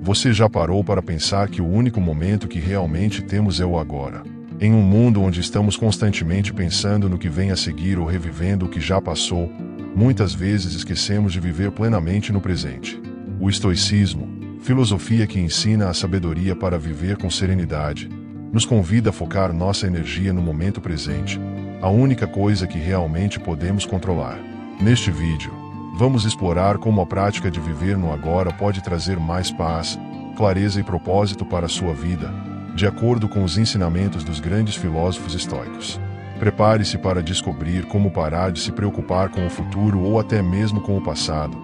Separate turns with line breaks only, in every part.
Você já parou para pensar que o único momento que realmente temos é o agora? Em um mundo onde estamos constantemente pensando no que vem a seguir ou revivendo o que já passou, muitas vezes esquecemos de viver plenamente no presente. O estoicismo, filosofia que ensina a sabedoria para viver com serenidade, nos convida a focar nossa energia no momento presente, a única coisa que realmente podemos controlar. Neste vídeo, vamos explorar como a prática de viver no agora pode trazer mais paz, clareza e propósito para a sua vida, de acordo com os ensinamentos dos grandes filósofos estoicos. Prepare-se para descobrir como parar de se preocupar com o futuro ou até mesmo com o passado,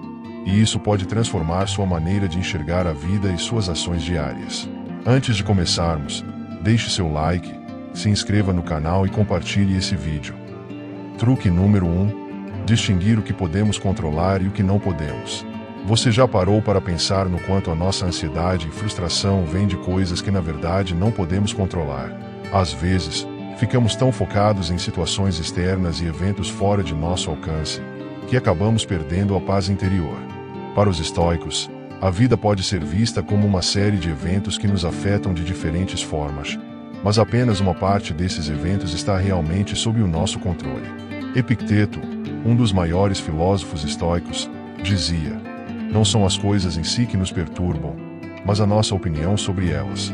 e isso pode transformar sua maneira de enxergar a vida e suas ações diárias. Antes de começarmos, deixe seu like, se inscreva no canal e compartilhe esse vídeo. Truque número 1. Distinguir o que podemos controlar e o que não podemos. Você já parou para pensar no quanto a nossa ansiedade e frustração vêm de coisas que na verdade não podemos controlar? Às vezes, ficamos tão focados em situações externas e eventos fora de nosso alcance, que acabamos perdendo a paz interior. Para os estoicos, a vida pode ser vista como uma série de eventos que nos afetam de diferentes formas, mas apenas uma parte desses eventos está realmente sob o nosso controle. Epicteto, um dos maiores filósofos estoicos, dizia: não são as coisas em si que nos perturbam, mas a nossa opinião sobre elas.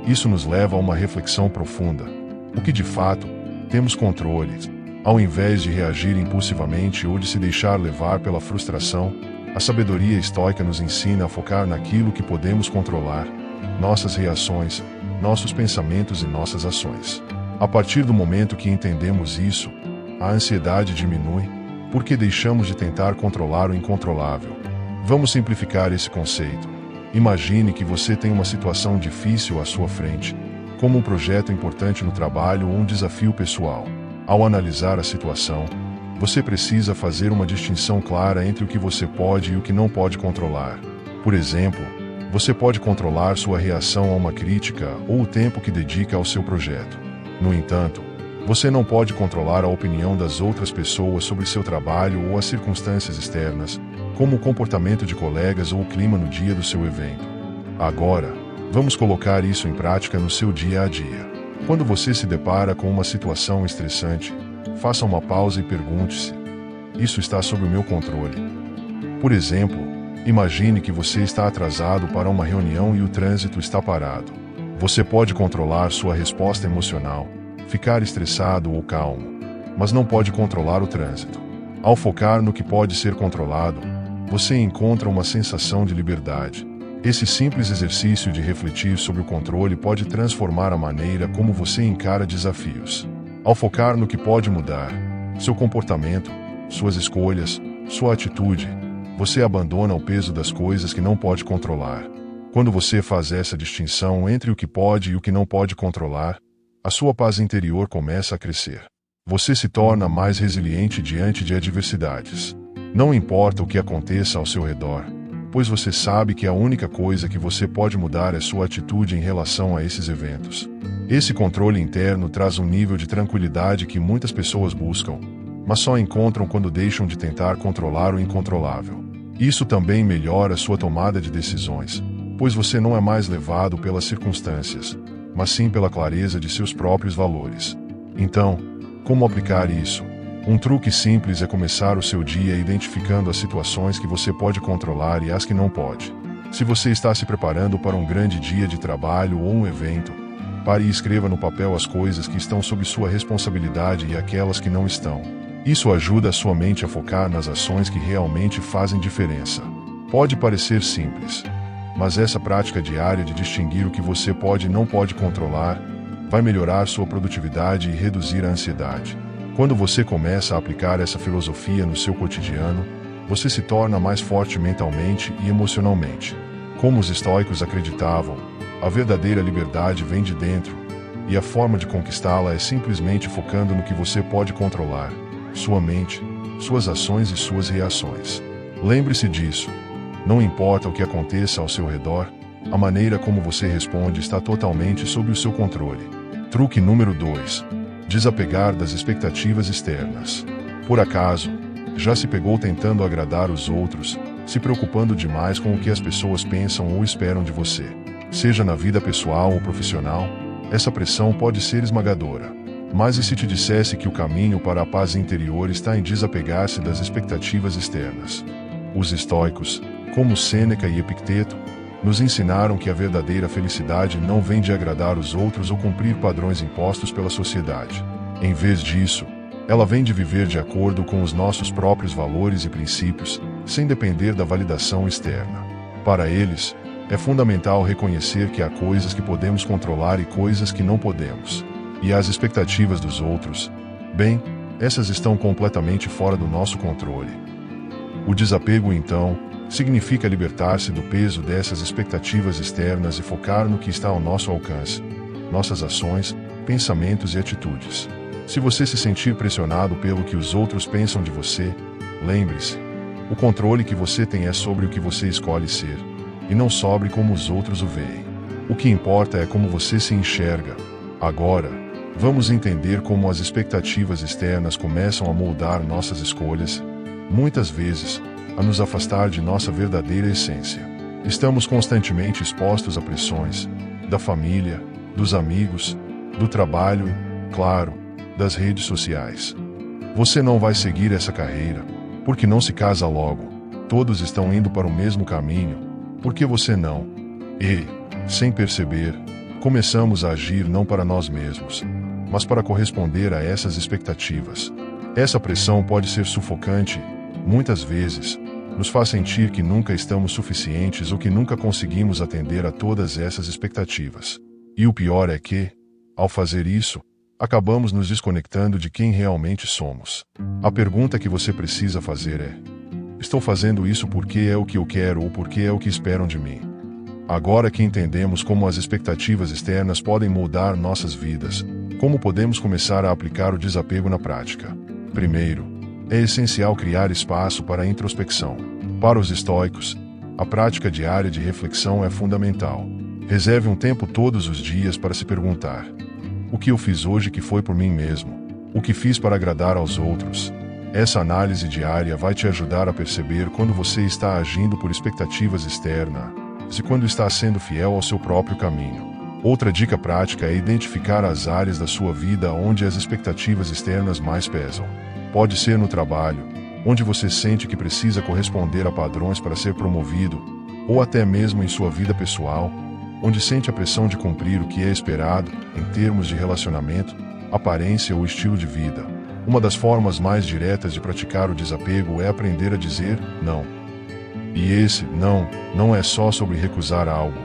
Isso nos leva a uma reflexão profunda. O que de fato temos controle? Ao invés de reagir impulsivamente ou de se deixar levar pela frustração, a sabedoria estoica nos ensina a focar naquilo que podemos controlar: nossas reações, nossos pensamentos e nossas ações. A partir do momento que entendemos isso, a ansiedade diminui, porque deixamos de tentar controlar o incontrolável. Vamos simplificar esse conceito. Imagine que você tem uma situação difícil à sua frente, como um projeto importante no trabalho ou um desafio pessoal. Ao analisar a situação, você precisa fazer uma distinção clara entre o que você pode e o que não pode controlar. Por exemplo, você pode controlar sua reação a uma crítica ou o tempo que dedica ao seu projeto. No entanto, você não pode controlar a opinião das outras pessoas sobre seu trabalho ou as circunstâncias externas, como o comportamento de colegas ou o clima no dia do seu evento. Agora, vamos colocar isso em prática no seu dia a dia. Quando você se depara com uma situação estressante, faça uma pausa e pergunte-se: isso está sob o meu controle? Por exemplo, imagine que você está atrasado para uma reunião e o trânsito está parado. Você pode controlar sua resposta emocional, ficar estressado ou calmo, mas não pode controlar o trânsito. Ao focar no que pode ser controlado, você encontra uma sensação de liberdade. Esse simples exercício de refletir sobre o controle pode transformar a maneira como você encara desafios. Ao focar no que pode mudar, seu comportamento, suas escolhas, sua atitude, você abandona o peso das coisas que não pode controlar. Quando você faz essa distinção entre o que pode e o que não pode controlar, a sua paz interior começa a crescer. Você se torna mais resiliente diante de adversidades. Não importa o que aconteça ao seu redor, pois você sabe que a única coisa que você pode mudar é sua atitude em relação a esses eventos. Esse controle interno traz um nível de tranquilidade que muitas pessoas buscam, mas só encontram quando deixam de tentar controlar o incontrolável. Isso também melhora sua tomada de decisões, pois você não é mais levado pelas circunstâncias, mas sim pela clareza de seus próprios valores. Então, como aplicar isso? Um truque simples é começar o seu dia identificando as situações que você pode controlar e as que não pode. Se você está se preparando para um grande dia de trabalho ou um evento, pare e escreva no papel as coisas que estão sob sua responsabilidade e aquelas que não estão. Isso ajuda a sua mente a focar nas ações que realmente fazem diferença. Pode parecer simples, mas essa prática diária de distinguir o que você pode e não pode controlar vai melhorar sua produtividade e reduzir a ansiedade. Quando você começa a aplicar essa filosofia no seu cotidiano, você se torna mais forte mentalmente e emocionalmente. Como os estoicos acreditavam, a verdadeira liberdade vem de dentro, e a forma de conquistá-la é simplesmente focando no que você pode controlar: sua mente, suas ações e suas reações. Lembre-se disso. Não importa o que aconteça ao seu redor, a maneira como você responde está totalmente sob o seu controle. Truque número 2. Desapegar das expectativas externas. Por acaso, já se pegou tentando agradar os outros, se preocupando demais com o que as pessoas pensam ou esperam de você. Seja na vida pessoal ou profissional, essa pressão pode ser esmagadora. Mas e se te dissesse que o caminho para a paz interior está em desapegar-se das expectativas externas? Os estoicos, como Sêneca e Epicteto, nos ensinaram que a verdadeira felicidade não vem de agradar os outros ou cumprir padrões impostos pela sociedade. Em vez disso, ela vem de viver de acordo com os nossos próprios valores e princípios, sem depender da validação externa. Para eles, é fundamental reconhecer que há coisas que podemos controlar e coisas que não podemos. E as expectativas dos outros, bem, essas estão completamente fora do nosso controle. O desapego, então, significa libertar-se do peso dessas expectativas externas e focar no que está ao nosso alcance, nossas ações, pensamentos e atitudes. Se você se sentir pressionado pelo que os outros pensam de você, lembre-se, o controle que você tem é sobre o que você escolhe ser, e não sobre como os outros o veem. O que importa é como você se enxerga. Agora, vamos entender como as expectativas externas começam a moldar nossas escolhas, muitas vezes, a nos afastar de nossa verdadeira essência. Estamos constantemente expostos a pressões, da família, dos amigos, do trabalho e, claro, das redes sociais. Você não vai seguir essa carreira, porque não se casa logo. Todos estão indo para o mesmo caminho, porque você não. E, sem perceber, começamos a agir não para nós mesmos, mas para corresponder a essas expectativas. Essa pressão pode ser sufocante, muitas vezes, nos faz sentir que nunca estamos suficientes ou que nunca conseguimos atender a todas essas expectativas. E o pior é que, ao fazer isso, acabamos nos desconectando de quem realmente somos. A pergunta que você precisa fazer é: estou fazendo isso porque é o que eu quero ou porque é o que esperam de mim? Agora que entendemos como as expectativas externas podem moldar nossas vidas, como podemos começar a aplicar o desapego na prática? Primeiro, é essencial criar espaço para a introspecção. Para os estoicos, a prática diária de reflexão é fundamental. Reserve um tempo todos os dias para se perguntar: o que eu fiz hoje que foi por mim mesmo? O que fiz para agradar aos outros? Essa análise diária vai te ajudar a perceber quando você está agindo por expectativas externas e quando está sendo fiel ao seu próprio caminho. Outra dica prática é identificar as áreas da sua vida onde as expectativas externas mais pesam. Pode ser no trabalho, onde você sente que precisa corresponder a padrões para ser promovido, ou até mesmo em sua vida pessoal, onde sente a pressão de cumprir o que é esperado em termos de relacionamento, aparência ou estilo de vida. Uma das formas mais diretas de praticar o desapego é aprender a dizer não. E esse não é só sobre recusar algo,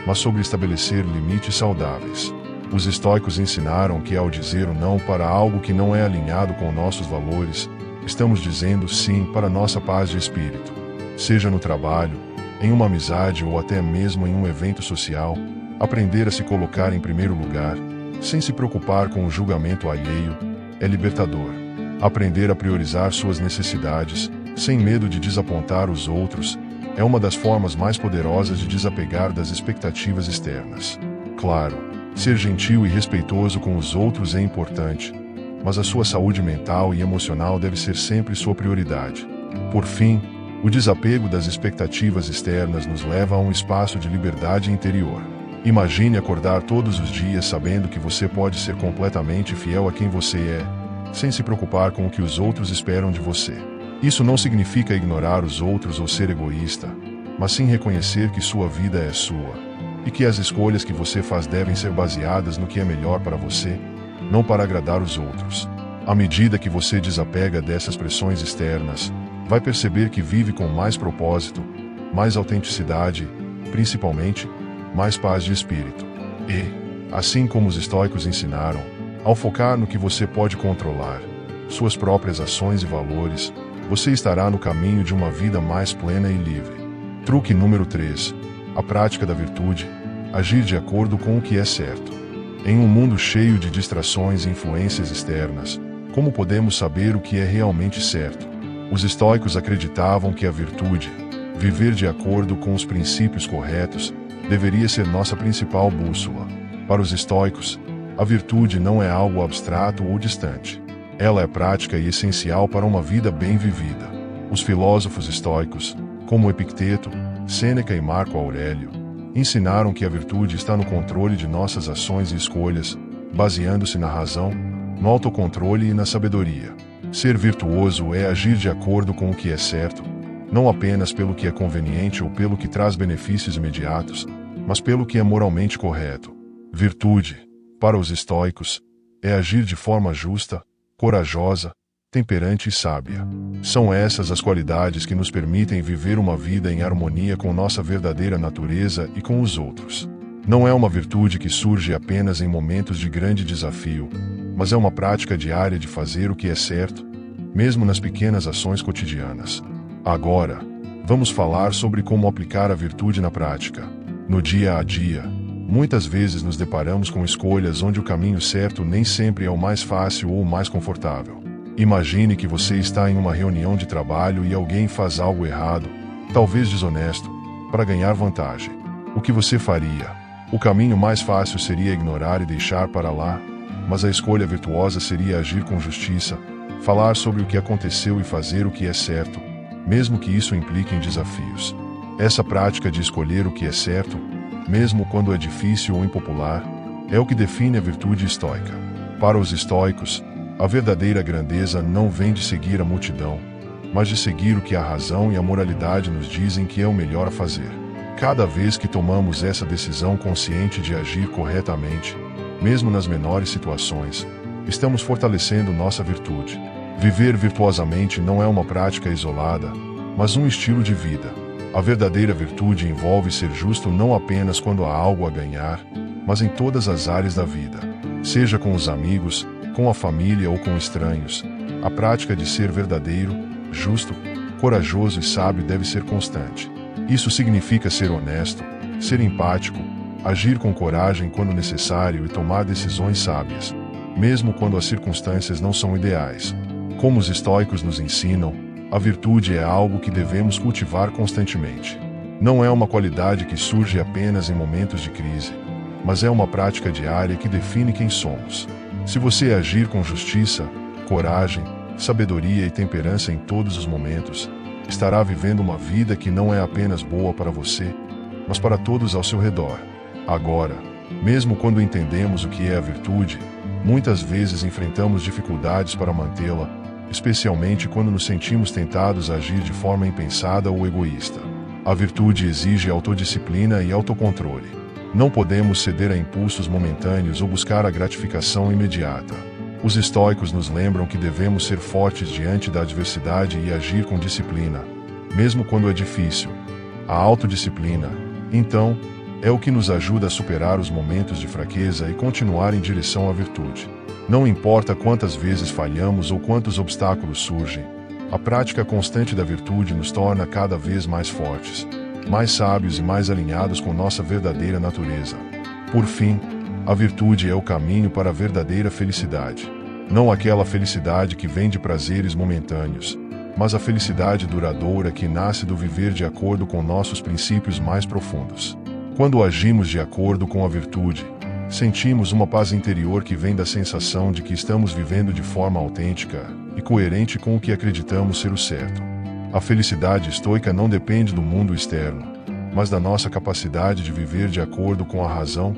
mas sobre estabelecer limites saudáveis. Os estoicos ensinaram que ao dizer o não para algo que não é alinhado com nossos valores, estamos dizendo sim para nossa paz de espírito. Seja no trabalho, em uma amizade ou até mesmo em um evento social, aprender a se colocar em primeiro lugar, sem se preocupar com o julgamento alheio, é libertador. Aprender a priorizar suas necessidades, sem medo de desapontar os outros, é uma das formas mais poderosas de desapegar das expectativas externas. Claro, ser gentil e respeitoso com os outros é importante, mas a sua saúde mental e emocional deve ser sempre sua prioridade. Por fim, o desapego das expectativas externas nos leva a um espaço de liberdade interior. Imagine acordar todos os dias sabendo que você pode ser completamente fiel a quem você é, sem se preocupar com o que os outros esperam de você. Isso não significa ignorar os outros ou ser egoísta, mas sim reconhecer que sua vida é sua, e que as escolhas que você faz devem ser baseadas no que é melhor para você, não para agradar os outros. À medida que você desapega dessas pressões externas, vai perceber que vive com mais propósito, mais autenticidade, principalmente, mais paz de espírito. E, assim como os estoicos ensinaram, ao focar no que você pode controlar, suas próprias ações e valores, você estará no caminho de uma vida mais plena e livre. Truque número 3. A prática da virtude. Agir de acordo com o que é certo. Em um mundo cheio de distrações e influências externas, como podemos saber o que é realmente certo? Os estoicos acreditavam que a virtude, viver de acordo com os princípios corretos, deveria ser nossa principal bússola. Para os estoicos, a virtude não é algo abstrato ou distante. Ela é prática e essencial para uma vida bem vivida. Os filósofos estoicos, como Epicteto, Sêneca e Marco Aurélio, ensinaram que a virtude está no controle de nossas ações e escolhas, baseando-se na razão, no autocontrole e na sabedoria. Ser virtuoso é agir de acordo com o que é certo, não apenas pelo que é conveniente ou pelo que traz benefícios imediatos, mas pelo que é moralmente correto. Virtude, para os estoicos, é agir de forma justa, corajosa, temperante e sábia. São essas as qualidades que nos permitem viver uma vida em harmonia com nossa verdadeira natureza e com os outros. Não é uma virtude que surge apenas em momentos de grande desafio, mas é uma prática diária de fazer o que é certo, mesmo nas pequenas ações cotidianas. Agora, vamos falar sobre como aplicar a virtude na prática. No dia a dia, muitas vezes nos deparamos com escolhas onde o caminho certo nem sempre é o mais fácil ou o mais confortável. Imagine que você está em uma reunião de trabalho e alguém faz algo errado, talvez desonesto, para ganhar vantagem. O que você faria? O caminho mais fácil seria ignorar e deixar para lá, mas a escolha virtuosa seria agir com justiça, falar sobre o que aconteceu e fazer o que é certo, mesmo que isso implique em desafios. Essa prática de escolher o que é certo, mesmo quando é difícil ou impopular, é o que define a virtude estoica. Para os estoicos, a verdadeira grandeza não vem de seguir a multidão, mas de seguir o que a razão e a moralidade nos dizem que é o melhor a fazer. Cada vez que tomamos essa decisão consciente de agir corretamente, mesmo nas menores situações, estamos fortalecendo nossa virtude. Viver virtuosamente não é uma prática isolada, mas um estilo de vida. A verdadeira virtude envolve ser justo não apenas quando há algo a ganhar, mas em todas as áreas da vida. Seja com os amigos, com a família ou com estranhos, a prática de ser verdadeiro, justo, corajoso e sábio deve ser constante. Isso significa ser honesto, ser empático, agir com coragem quando necessário e tomar decisões sábias, mesmo quando as circunstâncias não são ideais. Como os estoicos nos ensinam, a virtude é algo que devemos cultivar constantemente. Não é uma qualidade que surge apenas em momentos de crise, mas é uma prática diária que define quem somos. Se você agir com justiça, coragem, sabedoria e temperança em todos os momentos, estará vivendo uma vida que não é apenas boa para você, mas para todos ao seu redor. Agora, mesmo quando entendemos o que é a virtude, muitas vezes enfrentamos dificuldades para mantê-la, especialmente quando nos sentimos tentados a agir de forma impensada ou egoísta. A virtude exige autodisciplina e autocontrole. Não podemos ceder a impulsos momentâneos ou buscar a gratificação imediata. Os estoicos nos lembram que devemos ser fortes diante da adversidade e agir com disciplina, mesmo quando é difícil. A autodisciplina, então, é o que nos ajuda a superar os momentos de fraqueza e continuar em direção à virtude. Não importa quantas vezes falhamos ou quantos obstáculos surgem, a prática constante da virtude nos torna cada vez mais fortes, mais sábios e mais alinhados com nossa verdadeira natureza. Por fim, a virtude é o caminho para a verdadeira felicidade. Não aquela felicidade que vem de prazeres momentâneos, mas a felicidade duradoura que nasce do viver de acordo com nossos princípios mais profundos. Quando agimos de acordo com a virtude, sentimos uma paz interior que vem da sensação de que estamos vivendo de forma autêntica e coerente com o que acreditamos ser o certo. A felicidade estoica não depende do mundo externo, mas da nossa capacidade de viver de acordo com a razão,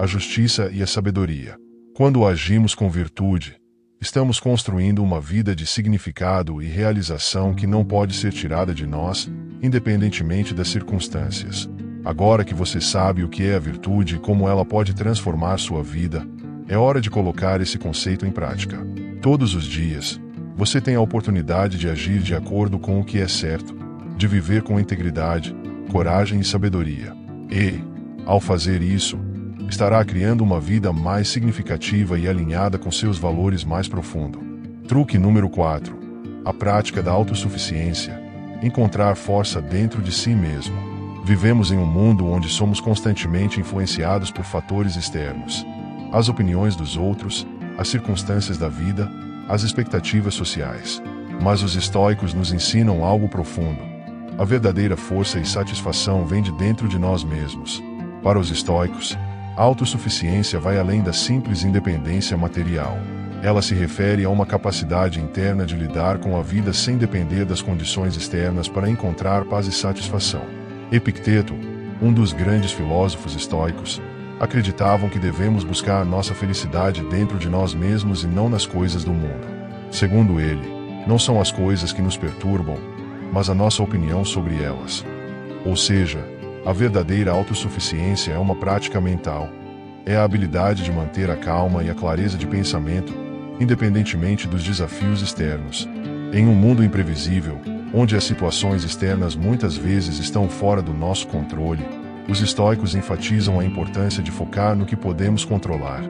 a justiça e a sabedoria. Quando agimos com virtude, estamos construindo uma vida de significado e realização que não pode ser tirada de nós, independentemente das circunstâncias. Agora que você sabe o que é a virtude e como ela pode transformar sua vida, é hora de colocar esse conceito em prática. Todos os dias, você tem a oportunidade de agir de acordo com o que é certo, de viver com integridade, coragem e sabedoria. E, ao fazer isso, estará criando uma vida mais significativa e alinhada com seus valores mais profundos. Truque número 4. A prática da autossuficiência. Encontrar força dentro de si mesmo. Vivemos em um mundo onde somos constantemente influenciados por fatores externos. As opiniões dos outros, as circunstâncias da vida, as expectativas sociais. Mas os estoicos nos ensinam algo profundo. A verdadeira força e satisfação vem de dentro de nós mesmos. Para os estoicos, a autossuficiência vai além da simples independência material. Ela se refere a uma capacidade interna de lidar com a vida sem depender das condições externas para encontrar paz e satisfação. Epicteto, um dos grandes filósofos estoicos, acreditavam que devemos buscar nossa felicidade dentro de nós mesmos e não nas coisas do mundo. Segundo ele, não são as coisas que nos perturbam, mas a nossa opinião sobre elas. Ou seja, a verdadeira autossuficiência é uma prática mental. É a habilidade de manter a calma e a clareza de pensamento, independentemente dos desafios externos. Em um mundo imprevisível, onde as situações externas muitas vezes estão fora do nosso controle, os estoicos enfatizam a importância de focar no que podemos controlar,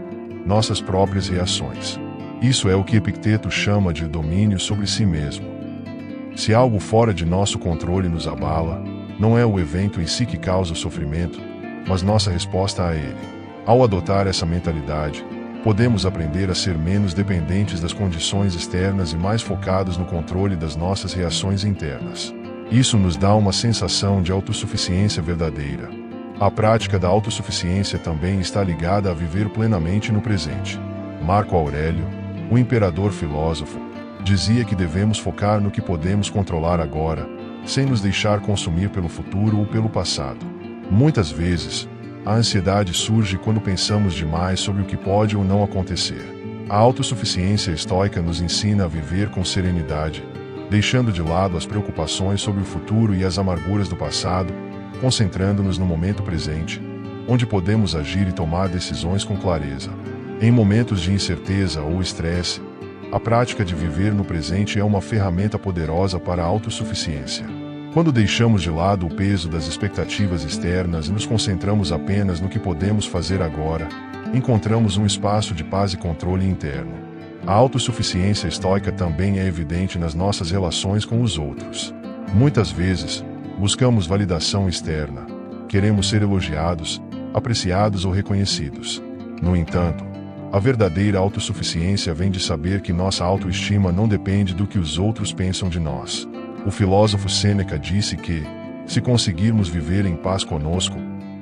nossas próprias reações. Isso é o que Epicteto chama de domínio sobre si mesmo. Se algo fora de nosso controle nos abala, não é o evento em si que causa o sofrimento, mas nossa resposta a ele. Ao adotar essa mentalidade, podemos aprender a ser menos dependentes das condições externas e mais focados no controle das nossas reações internas. Isso nos dá uma sensação de autossuficiência verdadeira. A prática da autossuficiência também está ligada a viver plenamente no presente. Marco Aurélio, o imperador filósofo, dizia que devemos focar no que podemos controlar agora, sem nos deixar consumir pelo futuro ou pelo passado. Muitas vezes, a ansiedade surge quando pensamos demais sobre o que pode ou não acontecer. A autossuficiência estoica nos ensina a viver com serenidade, deixando de lado as preocupações sobre o futuro e as amarguras do passado, concentrando-nos no momento presente, onde podemos agir e tomar decisões com clareza. Em momentos de incerteza ou estresse, a prática de viver no presente é uma ferramenta poderosa para a autossuficiência. Quando deixamos de lado o peso das expectativas externas e nos concentramos apenas no que podemos fazer agora, encontramos um espaço de paz e controle interno. A autossuficiência estoica também é evidente nas nossas relações com os outros. Muitas vezes, buscamos validação externa, queremos ser elogiados, apreciados ou reconhecidos. No entanto, a verdadeira autossuficiência vem de saber que nossa autoestima não depende do que os outros pensam de nós. O filósofo Sêneca disse que, se conseguirmos viver em paz conosco,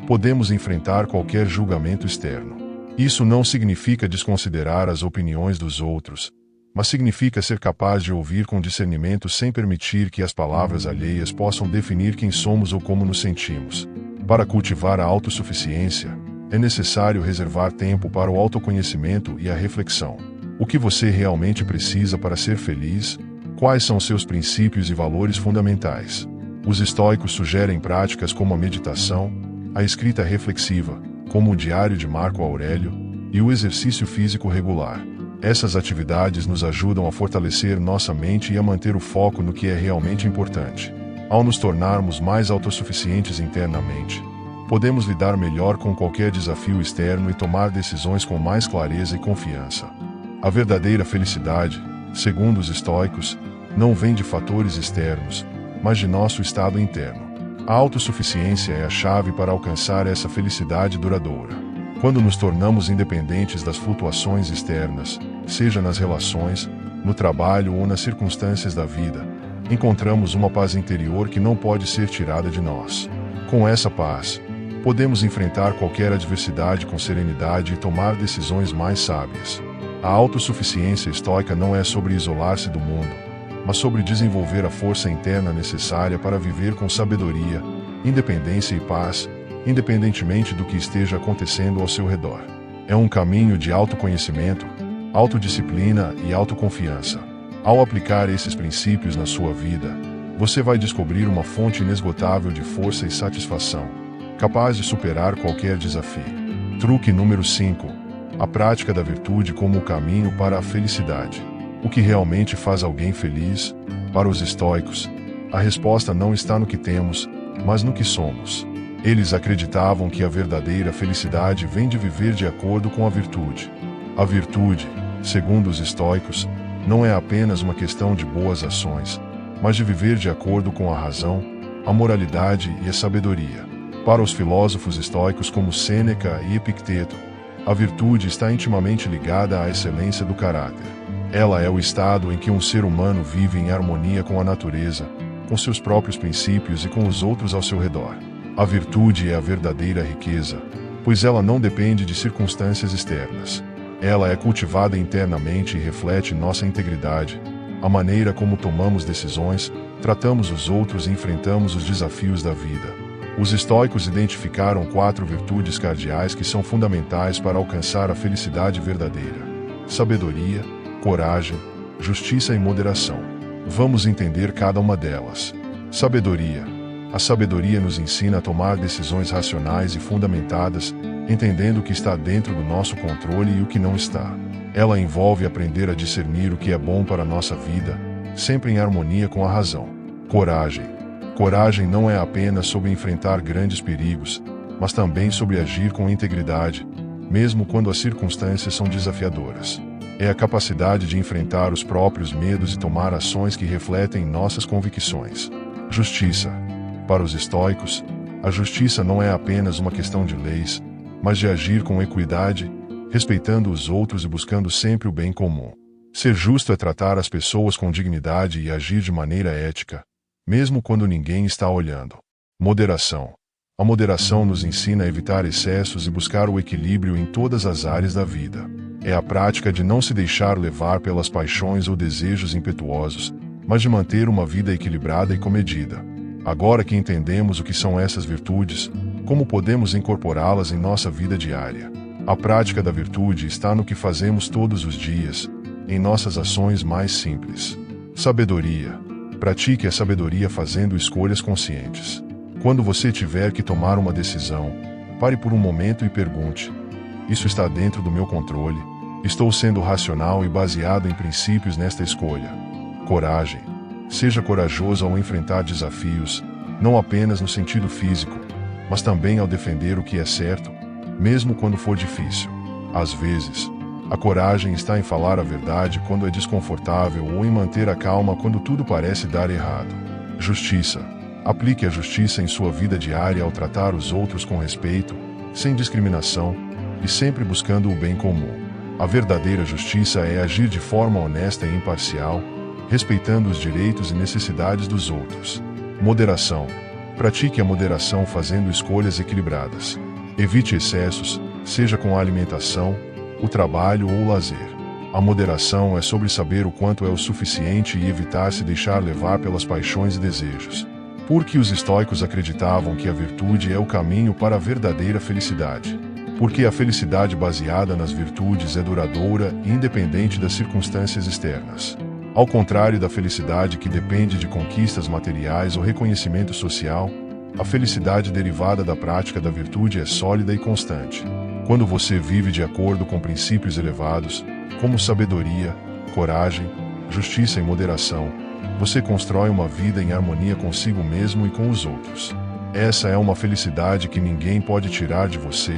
podemos enfrentar qualquer julgamento externo. Isso não significa desconsiderar as opiniões dos outros, mas significa ser capaz de ouvir com discernimento sem permitir que as palavras alheias possam definir quem somos ou como nos sentimos. Para cultivar a autossuficiência, é necessário reservar tempo para o autoconhecimento e a reflexão. O que você realmente precisa para ser feliz? Quais são seus princípios e valores fundamentais? Os estoicos sugerem práticas como a meditação, a escrita reflexiva, como o diário de Marco Aurélio, e o exercício físico regular. Essas atividades nos ajudam a fortalecer nossa mente e a manter o foco no que é realmente importante. Ao nos tornarmos mais autossuficientes internamente, podemos lidar melhor com qualquer desafio externo e tomar decisões com mais clareza e confiança. A verdadeira felicidade, segundo os estoicos, não vem de fatores externos, mas de nosso estado interno. A autossuficiência é a chave para alcançar essa felicidade duradoura. Quando nos tornamos independentes das flutuações externas, seja nas relações, no trabalho ou nas circunstâncias da vida, encontramos uma paz interior que não pode ser tirada de nós. Com essa paz, podemos enfrentar qualquer adversidade com serenidade e tomar decisões mais sábias. A autossuficiência estoica não é sobre isolar-se do mundo, mas sobre desenvolver a força interna necessária para viver com sabedoria, independência e paz, independentemente do que esteja acontecendo ao seu redor. É um caminho de autoconhecimento, autodisciplina e autoconfiança. Ao aplicar esses princípios na sua vida, você vai descobrir uma fonte inesgotável de força e satisfação, capaz de superar qualquer desafio. Truque número 5. A prática da virtude como o caminho para a felicidade. O que realmente faz alguém feliz? Para os estoicos, a resposta não está no que temos, mas no que somos. Eles acreditavam que a verdadeira felicidade vem de viver de acordo com a virtude. A virtude, segundo os estoicos, não é apenas uma questão de boas ações, mas de viver de acordo com a razão, a moralidade e a sabedoria. Para os filósofos estoicos como Sêneca e Epicteto, a virtude está intimamente ligada à excelência do caráter. Ela é o estado em que um ser humano vive em harmonia com a natureza, com seus próprios princípios e com os outros ao seu redor. A virtude é a verdadeira riqueza, pois ela não depende de circunstâncias externas. Ela é cultivada internamente e reflete nossa integridade, a maneira como tomamos decisões, tratamos os outros e enfrentamos os desafios da vida. Os estoicos identificaram 4 virtudes cardeais que são fundamentais para alcançar a felicidade verdadeira: sabedoria, coragem, justiça e moderação. Vamos entender cada uma delas. Sabedoria. A sabedoria nos ensina a tomar decisões racionais e fundamentadas, entendendo o que está dentro do nosso controle e o que não está. Ela envolve aprender a discernir o que é bom para a nossa vida, sempre em harmonia com a razão. Coragem. Coragem não é apenas sobre enfrentar grandes perigos, mas também sobre agir com integridade, mesmo quando as circunstâncias são desafiadoras. É a capacidade de enfrentar os próprios medos e tomar ações que refletem nossas convicções. Justiça. Para os estoicos, a justiça não é apenas uma questão de leis, mas de agir com equidade, respeitando os outros e buscando sempre o bem comum. Ser justo é tratar as pessoas com dignidade e agir de maneira ética, mesmo quando ninguém está olhando. Moderação. A moderação nos ensina a evitar excessos e buscar o equilíbrio em todas as áreas da vida. É a prática de não se deixar levar pelas paixões ou desejos impetuosos, mas de manter uma vida equilibrada e comedida. Agora que entendemos o que são essas virtudes, como podemos incorporá-las em nossa vida diária? A prática da virtude está no que fazemos todos os dias, em nossas ações mais simples. Sabedoria. Pratique a sabedoria fazendo escolhas conscientes. Quando você tiver que tomar uma decisão, pare por um momento e pergunte: isso está dentro do meu controle? Estou sendo racional e baseado em princípios nesta escolha? Coragem. Seja corajoso ao enfrentar desafios, não apenas no sentido físico, mas também ao defender o que é certo, mesmo quando for difícil. Às vezes, a coragem está em falar a verdade quando é desconfortável ou em manter a calma quando tudo parece dar errado. Justiça. Aplique a justiça em sua vida diária ao tratar os outros com respeito, sem discriminação, e sempre buscando o bem comum. A verdadeira justiça é agir de forma honesta e imparcial, respeitando os direitos e necessidades dos outros. Moderação. Pratique a moderação fazendo escolhas equilibradas. Evite excessos, seja com a alimentação, o trabalho ou o lazer. A moderação é sobre saber o quanto é o suficiente e evitar se deixar levar pelas paixões e desejos. Porque os estoicos acreditavam que a virtude é o caminho para a verdadeira felicidade. Porque a felicidade baseada nas virtudes é duradoura e independente das circunstâncias externas. Ao contrário da felicidade que depende de conquistas materiais ou reconhecimento social, a felicidade derivada da prática da virtude é sólida e constante. Quando você vive de acordo com princípios elevados, como sabedoria, coragem, justiça e moderação, você constrói uma vida em harmonia consigo mesmo e com os outros. Essa é uma felicidade que ninguém pode tirar de você,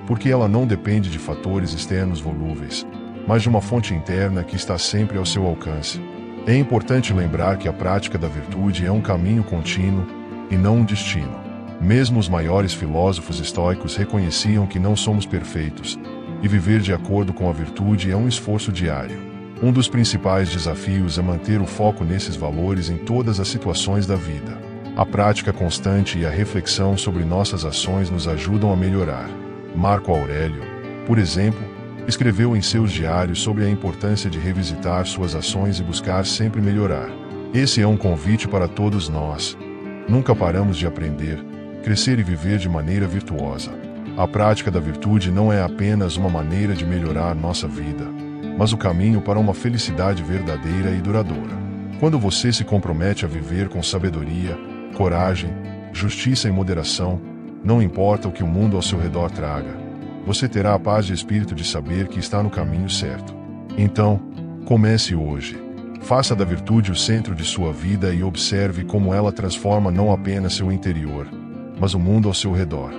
porque ela não depende de fatores externos volúveis, mas de uma fonte interna que está sempre ao seu alcance. É importante lembrar que a prática da virtude é um caminho contínuo, e não um destino. Mesmo os maiores filósofos estoicos reconheciam que não somos perfeitos, e viver de acordo com a virtude é um esforço diário. Um dos principais desafios é manter o foco nesses valores em todas as situações da vida. A prática constante e a reflexão sobre nossas ações nos ajudam a melhorar. Marco Aurélio, por exemplo, escreveu em seus diários sobre a importância de revisitar suas ações e buscar sempre melhorar. Esse é um convite para todos nós. Nunca paramos de aprender, crescer e viver de maneira virtuosa. A prática da virtude não é apenas uma maneira de melhorar nossa vida, mas o caminho para uma felicidade verdadeira e duradoura. Quando você se compromete a viver com sabedoria, coragem, justiça e moderação, não importa o que o mundo ao seu redor traga, você terá a paz de espírito de saber que está no caminho certo. Então, comece hoje. Faça da virtude o centro de sua vida e observe como ela transforma não apenas seu interior, mas o mundo ao seu redor.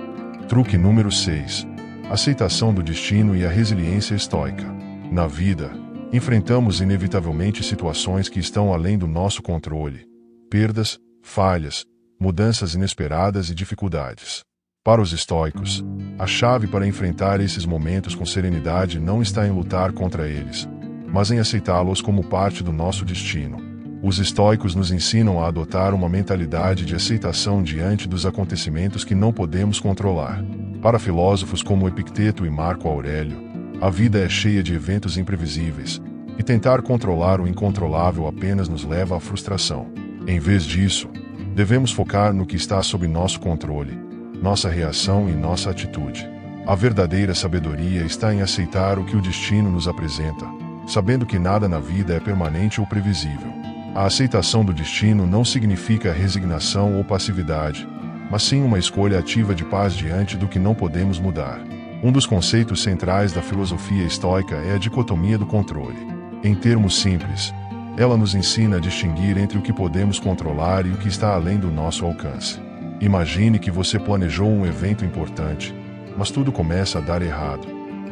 Truque número 6. Aceitação do destino e a resiliência estoica. Na vida, enfrentamos inevitavelmente situações que estão além do nosso controle. Perdas, falhas, mudanças inesperadas e dificuldades. Para os estoicos, a chave para enfrentar esses momentos com serenidade não está em lutar contra eles, mas em aceitá-los como parte do nosso destino. Os estoicos nos ensinam a adotar uma mentalidade de aceitação diante dos acontecimentos que não podemos controlar. Para filósofos como Epicteto e Marco Aurélio, A vida é cheia de eventos imprevisíveis, e tentar controlar o incontrolável apenas nos leva à frustração. Em vez disso, devemos focar no que está sob nosso controle, nossa reação e nossa atitude. A verdadeira sabedoria está em aceitar o que o destino nos apresenta, sabendo que nada na vida é permanente ou previsível. A aceitação do destino não significa resignação ou passividade, mas sim uma escolha ativa de paz diante do que não podemos mudar. Um dos conceitos centrais da filosofia estoica é a dicotomia do controle. Em termos simples, ela nos ensina a distinguir entre o que podemos controlar e o que está além do nosso alcance. Imagine que você planejou um evento importante, mas tudo começa a dar errado.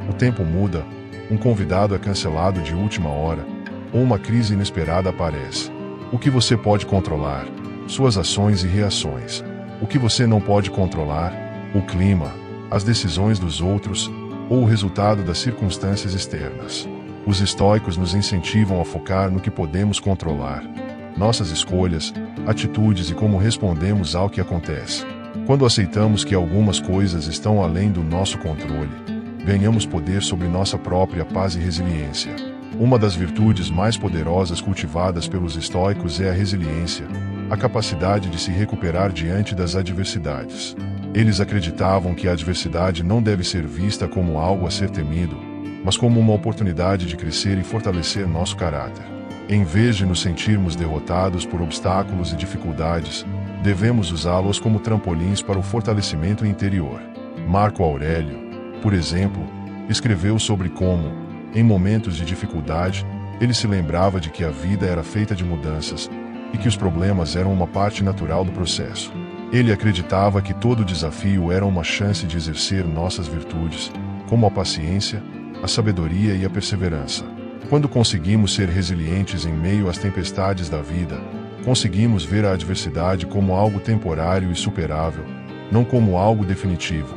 O tempo muda, um convidado é cancelado de última hora, ou uma crise inesperada aparece. O que você pode controlar? Suas ações e reações. O que você não pode controlar? O clima, as decisões dos outros, ou o resultado das circunstâncias externas. Os estoicos nos incentivam a focar no que podemos controlar, nossas escolhas, atitudes e como respondemos ao que acontece. Quando aceitamos que algumas coisas estão além do nosso controle, ganhamos poder sobre nossa própria paz e resiliência. Uma das virtudes mais poderosas cultivadas pelos estoicos é a resiliência, a capacidade de se recuperar diante das adversidades. Eles acreditavam que a adversidade não deve ser vista como algo a ser temido, mas como uma oportunidade de crescer e fortalecer nosso caráter. Em vez de nos sentirmos derrotados por obstáculos e dificuldades, devemos usá-los como trampolins para o fortalecimento interior. Marco Aurélio, por exemplo, escreveu sobre como, em momentos de dificuldade, ele se lembrava de que a vida era feita de mudanças e que os problemas eram uma parte natural do processo. Ele acreditava que todo desafio era uma chance de exercer nossas virtudes, como a paciência, a sabedoria e a perseverança. Quando conseguimos ser resilientes em meio às tempestades da vida, conseguimos ver a adversidade como algo temporário e superável, não como algo definitivo.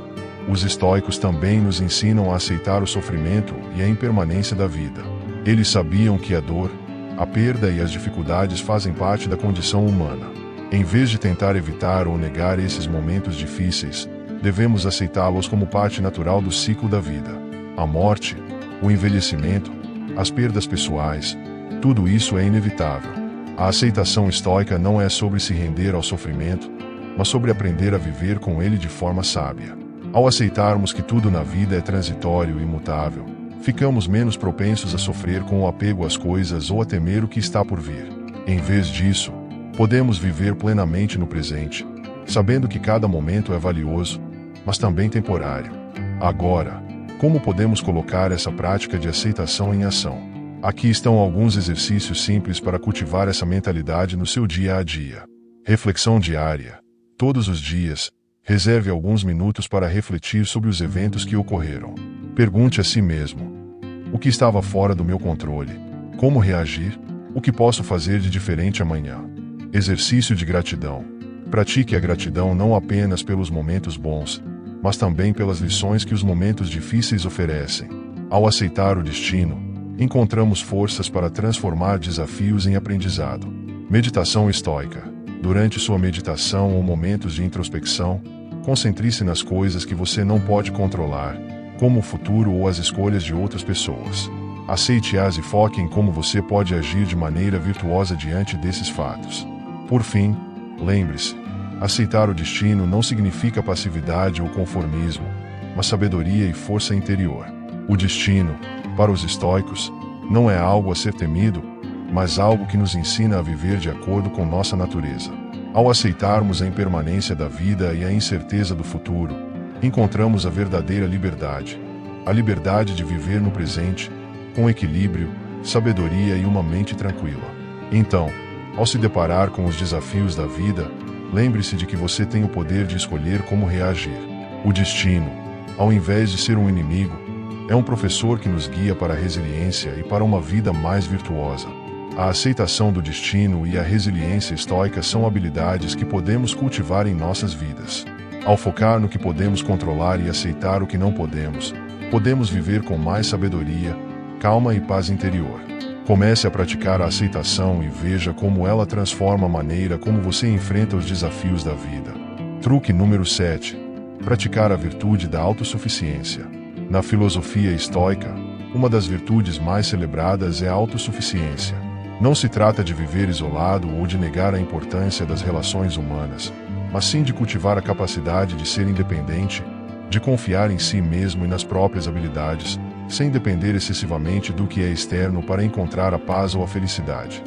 Os estoicos também nos ensinam a aceitar o sofrimento e a impermanência da vida. Eles sabiam que a dor, a perda e as dificuldades fazem parte da condição humana. Em vez de tentar evitar ou negar esses momentos difíceis, devemos aceitá-los como parte natural do ciclo da vida. A morte, o envelhecimento, as perdas pessoais, tudo isso é inevitável. A aceitação estoica não é sobre se render ao sofrimento, mas sobre aprender a viver com ele de forma sábia. Ao aceitarmos que tudo na vida é transitório e imutável, ficamos menos propensos a sofrer com o apego às coisas ou a temer o que está por vir. Em vez disso, podemos viver plenamente no presente, sabendo que cada momento é valioso, mas também temporário. Agora, como podemos colocar essa prática de aceitação em ação? Aqui estão alguns exercícios simples para cultivar essa mentalidade no seu dia a dia. Reflexão diária. Todos os dias, reserve alguns minutos para refletir sobre os eventos que ocorreram. Pergunte a si mesmo: o que estava fora do meu controle? Como reagir? O que posso fazer de diferente amanhã? Exercício de gratidão. Pratique a gratidão não apenas pelos momentos bons, mas também pelas lições que os momentos difíceis oferecem. Ao aceitar o destino, encontramos forças para transformar desafios em aprendizado. Meditação estoica. Durante sua meditação ou momentos de introspecção, concentre-se nas coisas que você não pode controlar, como o futuro ou as escolhas de outras pessoas. Aceite-as e foque em como você pode agir de maneira virtuosa diante desses fatos. Por fim, lembre-se, aceitar o destino não significa passividade ou conformismo, mas sabedoria e força interior. O destino, para os estoicos, não é algo a ser temido, mas algo que nos ensina a viver de acordo com nossa natureza. Ao aceitarmos a impermanência da vida e a incerteza do futuro, encontramos a verdadeira liberdade. A liberdade de viver no presente, com equilíbrio, sabedoria e uma mente tranquila. Então, ao se deparar com os desafios da vida, lembre-se de que você tem o poder de escolher como reagir. O destino, ao invés de ser um inimigo, é um professor que nos guia para a resiliência e para uma vida mais virtuosa. A aceitação do destino e a resiliência estoica são habilidades que podemos cultivar em nossas vidas. Ao focar no que podemos controlar e aceitar o que não podemos viver com mais sabedoria, calma e paz interior. Comece a praticar a aceitação e veja como ela transforma a maneira como você enfrenta os desafios da vida. Truque número 7. Praticar a virtude da autossuficiência. Na filosofia estoica, Uma das virtudes mais celebradas é a autossuficiência. Não se trata de viver isolado ou de negar a importância das relações humanas, mas sim de cultivar a capacidade de ser independente, de confiar em si mesmo e nas próprias habilidades, sem depender excessivamente do que é externo para encontrar a paz ou a felicidade.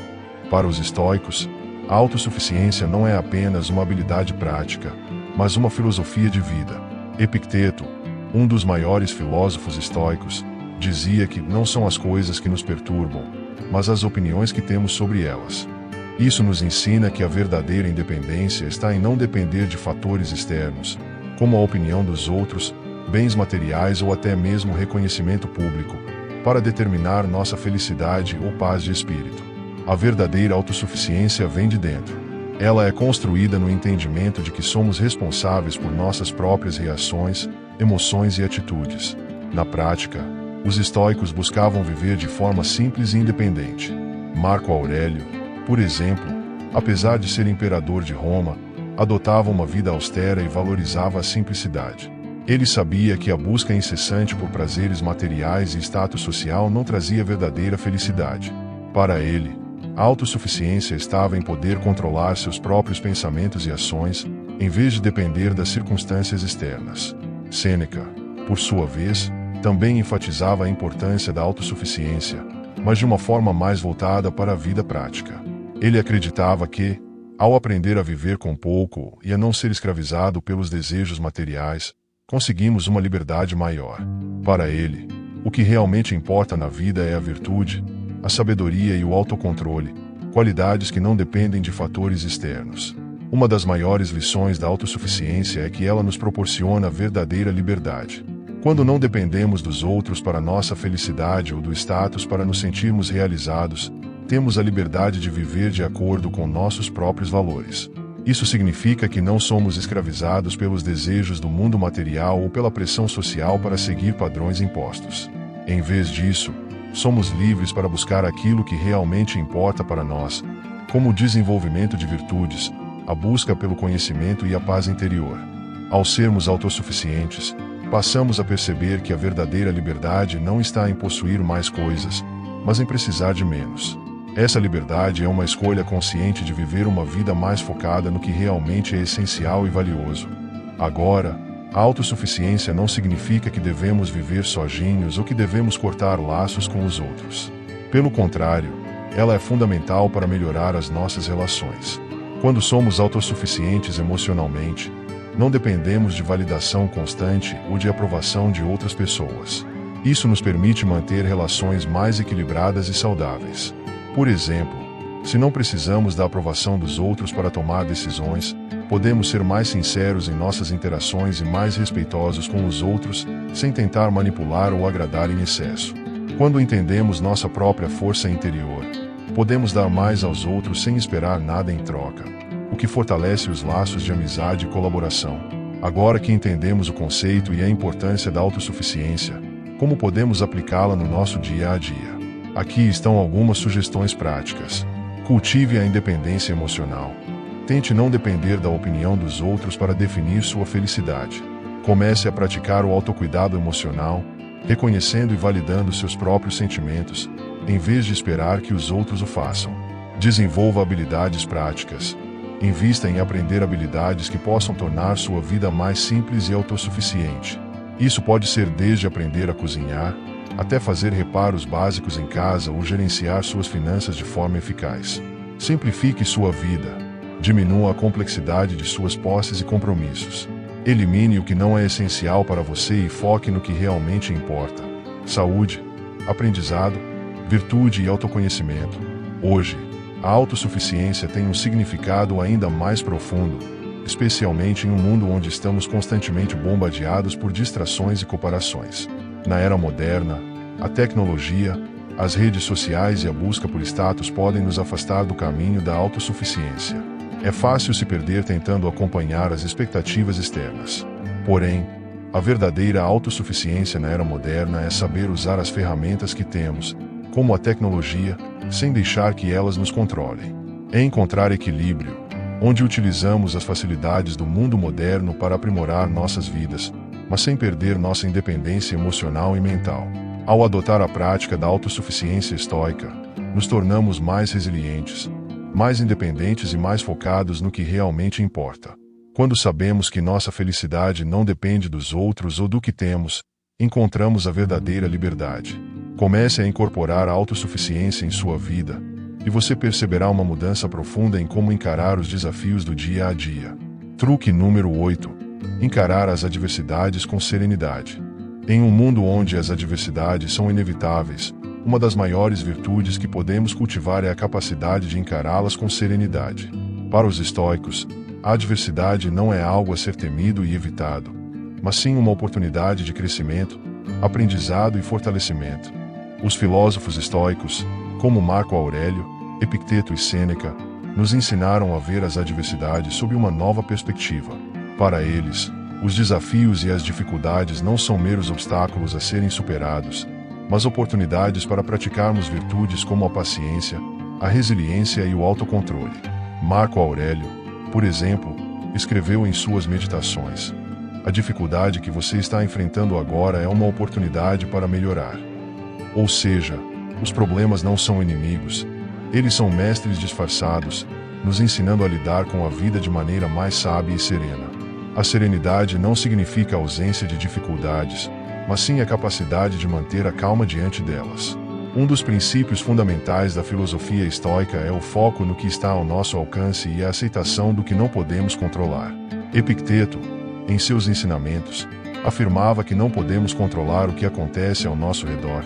Para os estoicos, a autossuficiência não é apenas uma habilidade prática, mas uma filosofia de vida. Epicteto, um dos maiores filósofos estoicos, dizia que não são as coisas que nos perturbam, mas as opiniões que temos sobre elas. Isso nos ensina que a verdadeira independência está em não depender de fatores externos, como a opinião dos outros, bens materiais ou até mesmo reconhecimento público, para determinar nossa felicidade ou paz de espírito. A verdadeira autossuficiência vem de dentro. Ela é construída no entendimento de que somos responsáveis por nossas próprias reações, emoções e atitudes. Na prática, os estoicos buscavam viver de forma simples e independente. Marco Aurélio, por exemplo, apesar de ser imperador de Roma, adotava uma vida austera e valorizava a simplicidade. Ele sabia que a busca incessante por prazeres materiais e status social não trazia verdadeira felicidade. Para ele, a autossuficiência estava em poder controlar seus próprios pensamentos e ações, em vez de depender das circunstâncias externas. Sêneca, por sua vez, também enfatizava a importância da autossuficiência, mas de uma forma mais voltada para a vida prática. Ele acreditava que, ao aprender a viver com pouco e a não ser escravizado pelos desejos materiais, conseguimos uma liberdade maior. Para ele, o que realmente importa na vida é a virtude, a sabedoria e o autocontrole, qualidades que não dependem de fatores externos. Uma das maiores lições da autossuficiência é que ela nos proporciona verdadeira liberdade. Quando não dependemos dos outros para nossa felicidade ou do status para nos sentirmos realizados, temos a liberdade de viver de acordo com nossos próprios valores. Isso significa que não somos escravizados pelos desejos do mundo material ou pela pressão social para seguir padrões impostos. Em vez disso, somos livres para buscar aquilo que realmente importa para nós, como o desenvolvimento de virtudes, a busca pelo conhecimento e a paz interior. Ao sermos autossuficientes, passamos a perceber que a verdadeira liberdade não está em possuir mais coisas, mas em precisar de menos. Essa liberdade é uma escolha consciente de viver uma vida mais focada no que realmente é essencial e valioso. Agora, a autossuficiência não significa que devemos viver sozinhos ou que devemos cortar laços com os outros. Pelo contrário, ela é fundamental para melhorar as nossas relações. Quando somos autossuficientes emocionalmente, não dependemos de validação constante ou de aprovação de outras pessoas. Isso nos permite manter relações mais equilibradas e saudáveis. Por exemplo, se não precisamos da aprovação dos outros para tomar decisões, podemos ser mais sinceros em nossas interações e mais respeitosos com os outros, sem tentar manipular ou agradar em excesso. Quando entendemos nossa própria força interior, podemos dar mais aos outros sem esperar nada em troca, o que fortalece os laços de amizade e colaboração. Agora que entendemos o conceito e a importância da autossuficiência, como podemos aplicá-la no nosso dia a dia? Aqui estão algumas sugestões práticas. Cultive a independência emocional. Tente não depender da opinião dos outros para definir sua felicidade. Comece a praticar o autocuidado emocional, reconhecendo e validando seus próprios sentimentos, em vez de esperar que os outros o façam. Desenvolva habilidades práticas. Invista em aprender habilidades que possam tornar sua vida mais simples e autossuficiente. Isso pode ser desde aprender a cozinhar, até fazer reparos básicos em casa ou gerenciar suas finanças de forma eficaz. Simplifique sua vida. Diminua a complexidade de suas posses e compromissos. Elimine o que não é essencial para você e foque no que realmente importa. Saúde, aprendizado, virtude e autoconhecimento. Hoje, a autossuficiência tem um significado ainda mais profundo, especialmente em um mundo onde estamos constantemente bombardeados por distrações e comparações. Na era moderna, a tecnologia, as redes sociais e a busca por status podem nos afastar do caminho da autossuficiência. É fácil se perder tentando acompanhar as expectativas externas. Porém, a verdadeira autossuficiência na era moderna é saber usar as ferramentas que temos, como a tecnologia, sem deixar que elas nos controlem. É encontrar equilíbrio, onde utilizamos as facilidades do mundo moderno para aprimorar nossas vidas, mas sem perder nossa independência emocional e mental. Ao adotar a prática da autossuficiência estoica, nos tornamos mais resilientes, mais independentes e mais focados no que realmente importa. Quando sabemos que nossa felicidade não depende dos outros ou do que temos, encontramos a verdadeira liberdade. Comece a incorporar a autossuficiência em sua vida, e você perceberá uma mudança profunda em como encarar os desafios do dia a dia. Truque número 8. Encarar as adversidades com serenidade. Em um mundo onde as adversidades são inevitáveis, uma das maiores virtudes que podemos cultivar é a capacidade de encará-las com serenidade. Para os estoicos, a adversidade não é algo a ser temido e evitado, mas sim uma oportunidade de crescimento, aprendizado e fortalecimento. Os filósofos estoicos, como Marco Aurélio, Epicteto e Sêneca, nos ensinaram a ver as adversidades sob uma nova perspectiva. Para eles, os desafios e as dificuldades não são meros obstáculos a serem superados, mas oportunidades para praticarmos virtudes como a paciência, a resiliência e o autocontrole. Marco Aurélio, por exemplo, escreveu em suas meditações: "A dificuldade que você está enfrentando agora é uma oportunidade para melhorar." Ou seja, os problemas não são inimigos, eles são mestres disfarçados, nos ensinando a lidar com a vida de maneira mais sábia e serena. A serenidade não significa a ausência de dificuldades, mas sim a capacidade de manter a calma diante delas. Um dos princípios fundamentais da filosofia estoica é o foco no que está ao nosso alcance e a aceitação do que não podemos controlar. Epicteto, em seus ensinamentos, afirmava que não podemos controlar o que acontece ao nosso redor,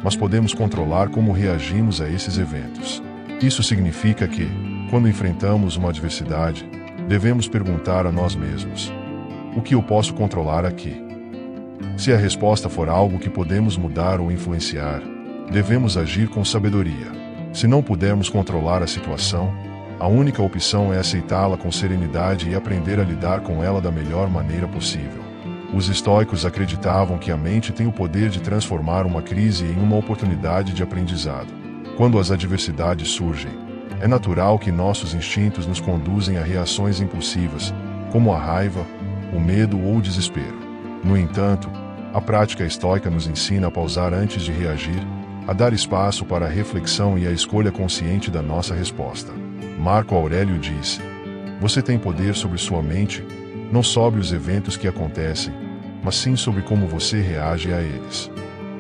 mas podemos controlar como reagimos a esses eventos. Isso significa que, quando enfrentamos uma adversidade, devemos perguntar a nós mesmos: o que eu posso controlar aqui? Se a resposta for algo que podemos mudar ou influenciar, devemos agir com sabedoria. Se não pudermos controlar a situação, a única opção é aceitá-la com serenidade e aprender a lidar com ela da melhor maneira possível. Os estoicos acreditavam que a mente tem o poder de transformar uma crise em uma oportunidade de aprendizado. Quando as adversidades surgem, é natural que nossos instintos nos conduzem a reações impulsivas, como a raiva, o medo ou o desespero. No entanto, a prática estoica nos ensina a pausar antes de reagir, a dar espaço para a reflexão e a escolha consciente da nossa resposta. Marco Aurélio disse: "Você tem poder sobre sua mente, não sobre os eventos que acontecem, mas sim sobre como você reage a eles."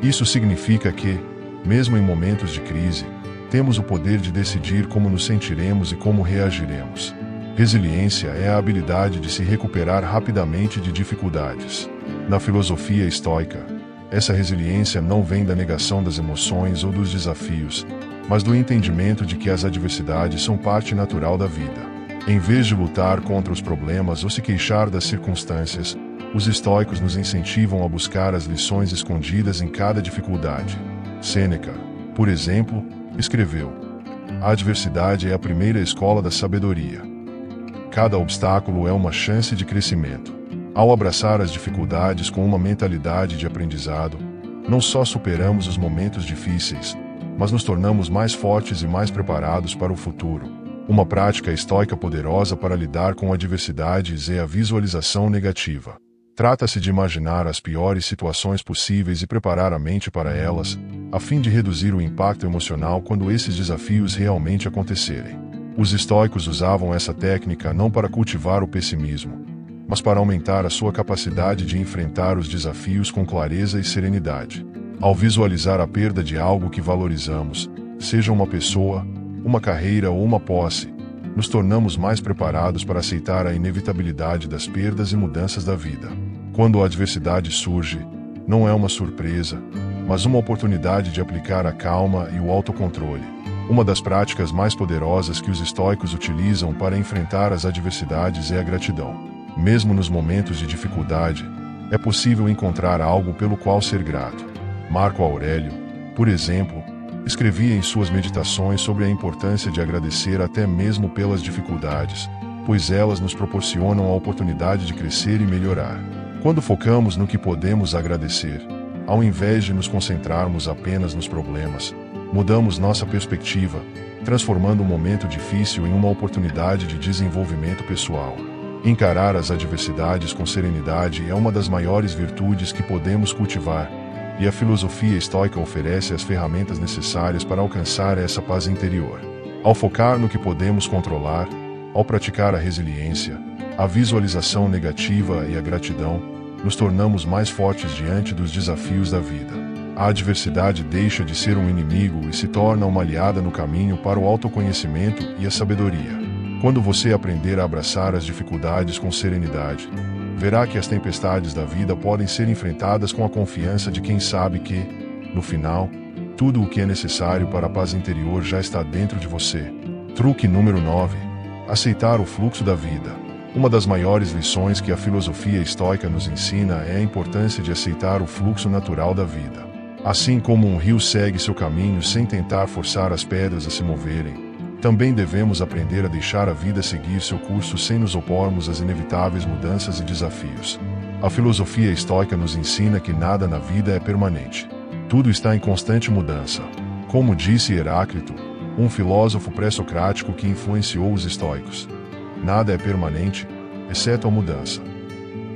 Isso significa que, mesmo em momentos de crise, temos o poder de decidir como nos sentiremos e como reagiremos. Resiliência é a habilidade de se recuperar rapidamente de dificuldades. Na filosofia estoica, essa resiliência não vem da negação das emoções ou dos desafios, mas do entendimento de que as adversidades são parte natural da vida. Em vez de lutar contra os problemas ou se queixar das circunstâncias, os estoicos nos incentivam a buscar as lições escondidas em cada dificuldade. Sêneca, por exemplo, escreveu: "A adversidade é a primeira escola da sabedoria. Cada obstáculo é uma chance de crescimento." Ao abraçar as dificuldades com uma mentalidade de aprendizado, não só superamos os momentos difíceis, mas nos tornamos mais fortes e mais preparados para o futuro. Uma prática estoica poderosa para lidar com adversidades é a visualização negativa. Trata-se de imaginar as piores situações possíveis e preparar a mente para elas, a fim de reduzir o impacto emocional quando esses desafios realmente acontecerem. Os estoicos usavam essa técnica não para cultivar o pessimismo, mas para aumentar a sua capacidade de enfrentar os desafios com clareza e serenidade. Ao visualizar a perda de algo que valorizamos, seja uma pessoa, uma carreira ou uma posse, nos tornamos mais preparados para aceitar a inevitabilidade das perdas e mudanças da vida. Quando a adversidade surge, não é uma surpresa, mas uma oportunidade de aplicar a calma e o autocontrole. Uma das práticas mais poderosas que os estoicos utilizam para enfrentar as adversidades é a gratidão. Mesmo nos momentos de dificuldade, é possível encontrar algo pelo qual ser grato. Marco Aurélio, por exemplo, escrevia em suas meditações sobre a importância de agradecer até mesmo pelas dificuldades, pois elas nos proporcionam a oportunidade de crescer e melhorar. Quando focamos no que podemos agradecer, ao invés de nos concentrarmos apenas nos problemas, mudamos nossa perspectiva, transformando um momento difícil em uma oportunidade de desenvolvimento pessoal. Encarar as adversidades com serenidade é uma das maiores virtudes que podemos cultivar, e a filosofia estoica oferece as ferramentas necessárias para alcançar essa paz interior. Ao focar no que podemos controlar, ao praticar a resiliência, a visualização negativa e a gratidão, nos tornamos mais fortes diante dos desafios da vida. A adversidade deixa de ser um inimigo e se torna uma aliada no caminho para o autoconhecimento e a sabedoria. Quando você aprender a abraçar as dificuldades com serenidade, verá que as tempestades da vida podem ser enfrentadas com a confiança de quem sabe que, no final, tudo o que é necessário para a paz interior já está dentro de você. Truque número 9. Aceitar o fluxo da vida. Uma das maiores lições que a filosofia estoica nos ensina é a importância de aceitar o fluxo natural da vida. Assim como um rio segue seu caminho sem tentar forçar as pedras a se moverem, também devemos aprender a deixar a vida seguir seu curso sem nos opormos às inevitáveis mudanças e desafios. A filosofia estoica nos ensina que nada na vida é permanente. Tudo está em constante mudança. Como disse Heráclito, um filósofo pré-socrático que influenciou os estoicos, nada é permanente, exceto a mudança.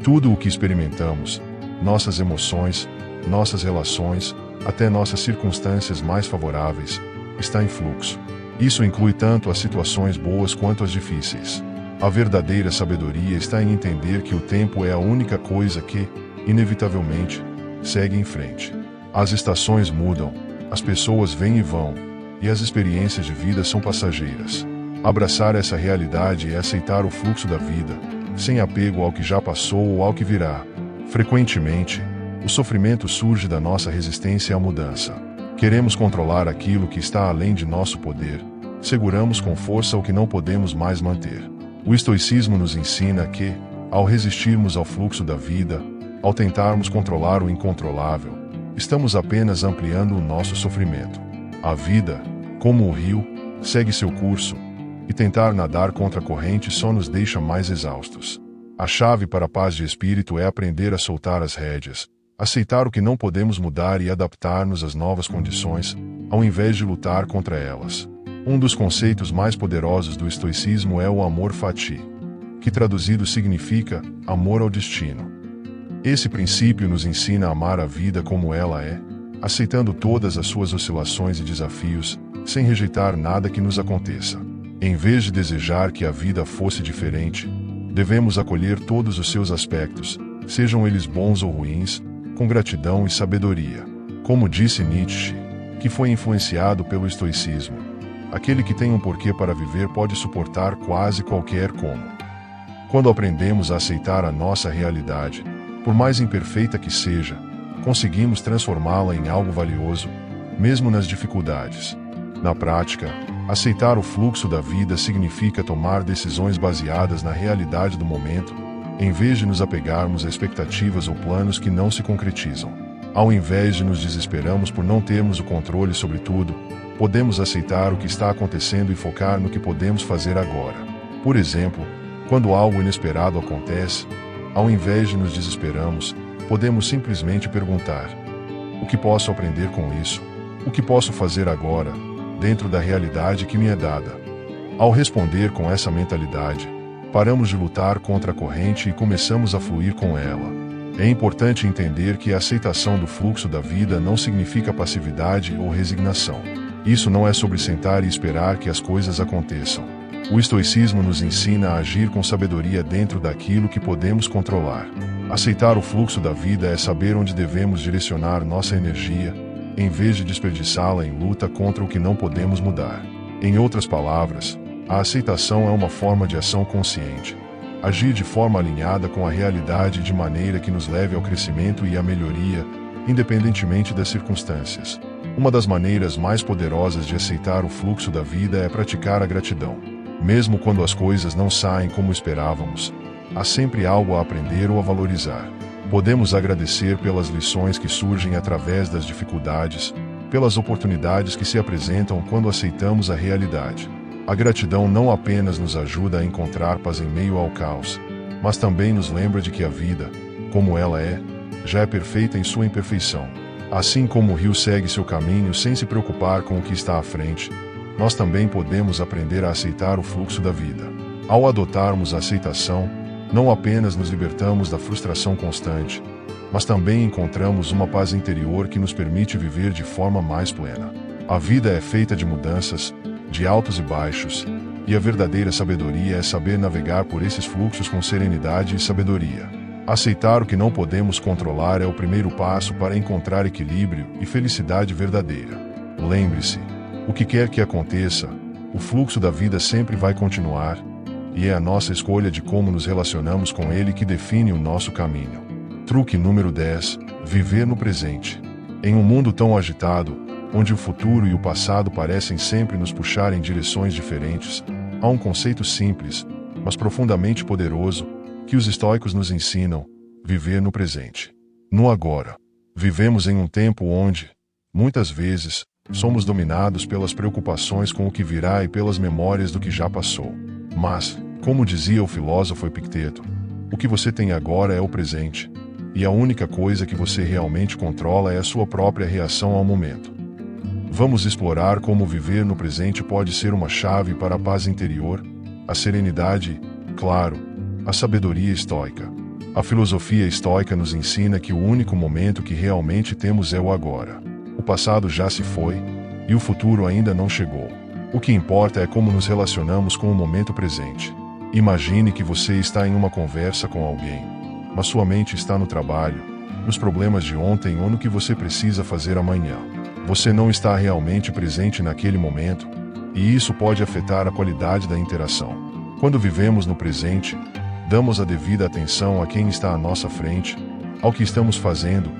Tudo o que experimentamos, nossas emoções, nossas relações, até nossas circunstâncias mais favoráveis, está em fluxo. Isso inclui tanto as situações boas quanto as difíceis. A verdadeira sabedoria está em entender que o tempo é a única coisa que, inevitavelmente, segue em frente. As estações mudam, as pessoas vêm e vão, e as experiências de vida são passageiras. Abraçar essa realidade é aceitar o fluxo da vida, sem apego ao que já passou ou ao que virá. Frequentemente, o sofrimento surge da nossa resistência à mudança. Queremos controlar aquilo que está além de nosso poder, seguramos com força o que não podemos mais manter. O estoicismo nos ensina que, ao resistirmos ao fluxo da vida, ao tentarmos controlar o incontrolável, estamos apenas ampliando o nosso sofrimento. A vida, como o rio, segue seu curso, e tentar nadar contra a corrente só nos deixa mais exaustos. A chave para a paz de espírito é aprender a soltar as rédeas, aceitar o que não podemos mudar e adaptar-nos às novas condições, ao invés de lutar contra elas. Um dos conceitos mais poderosos do estoicismo é o amor fati, que traduzido significa amor ao destino. Esse princípio nos ensina a amar a vida como ela é, aceitando todas as suas oscilações e desafios, sem rejeitar nada que nos aconteça. Em vez de desejar que a vida fosse diferente, devemos acolher todos os seus aspectos, sejam eles bons ou ruins, com gratidão e sabedoria. Como disse Nietzsche, que foi influenciado pelo estoicismo, aquele que tem um porquê para viver pode suportar quase qualquer como. Quando aprendemos a aceitar a nossa realidade, por mais imperfeita que seja, conseguimos transformá-la em algo valioso, mesmo nas dificuldades. Na prática, aceitar o fluxo da vida significa tomar decisões baseadas na realidade do momento, em vez de nos apegarmos a expectativas ou planos que não se concretizam. Ao invés de nos desesperarmos por não termos o controle sobre tudo, podemos aceitar o que está acontecendo e focar no que podemos fazer agora. Por exemplo, quando algo inesperado acontece, ao invés de nos desesperarmos, podemos simplesmente perguntar: o que posso aprender com isso? O que posso fazer agora, dentro da realidade que me é dada? Ao responder com essa mentalidade, paramos de lutar contra a corrente e começamos a fluir com ela. É importante entender que a aceitação do fluxo da vida não significa passividade ou resignação. Isso não é sobre sentar e esperar que as coisas aconteçam. O estoicismo nos ensina a agir com sabedoria dentro daquilo que podemos controlar. Aceitar o fluxo da vida é saber onde devemos direcionar nossa energia, em vez de desperdiçá-la em luta contra o que não podemos mudar. Em outras palavras, a aceitação é uma forma de ação consciente. Agir de forma alinhada com a realidade de maneira que nos leve ao crescimento e à melhoria, independentemente das circunstâncias. Uma das maneiras mais poderosas de aceitar o fluxo da vida é praticar a gratidão. Mesmo quando as coisas não saem como esperávamos, há sempre algo a aprender ou a valorizar. Podemos agradecer pelas lições que surgem através das dificuldades, pelas oportunidades que se apresentam quando aceitamos a realidade. A gratidão não apenas nos ajuda a encontrar paz em meio ao caos, mas também nos lembra de que a vida, como ela é, já é perfeita em sua imperfeição. Assim como o rio segue seu caminho sem se preocupar com o que está à frente, nós também podemos aprender a aceitar o fluxo da vida. Ao adotarmos a aceitação, não apenas nos libertamos da frustração constante, mas também encontramos uma paz interior que nos permite viver de forma mais plena. A vida é feita de mudanças, de altos e baixos, e a verdadeira sabedoria é saber navegar por esses fluxos com serenidade e sabedoria. Aceitar o que não podemos controlar é o primeiro passo para encontrar equilíbrio e felicidade verdadeira. Lembre-se, o que quer que aconteça, o fluxo da vida sempre vai continuar, e é a nossa escolha de como nos relacionamos com ele que define o nosso caminho. Truque número 10. Viver no presente. Em um mundo tão agitado, onde o futuro e o passado parecem sempre nos puxar em direções diferentes, há um conceito simples, mas profundamente poderoso, que os estoicos nos ensinam: viver no presente. No agora. Vivemos em um tempo onde, muitas vezes, somos dominados pelas preocupações com o que virá e pelas memórias do que já passou. Mas, como dizia o filósofo Epicteto, o que você tem agora é o presente, e a única coisa que você realmente controla é a sua própria reação ao momento. Vamos explorar como viver no presente pode ser uma chave para a paz interior, a serenidade e, claro, a sabedoria estoica. A filosofia estoica nos ensina que o único momento que realmente temos é o agora. O passado já se foi, e o futuro ainda não chegou. O que importa é como nos relacionamos com o momento presente. Imagine que você está em uma conversa com alguém, mas sua mente está no trabalho, nos problemas de ontem ou no que você precisa fazer amanhã. Você não está realmente presente naquele momento, e isso pode afetar a qualidade da interação. Quando vivemos no presente, damos a devida atenção a quem está à nossa frente, ao que estamos fazendo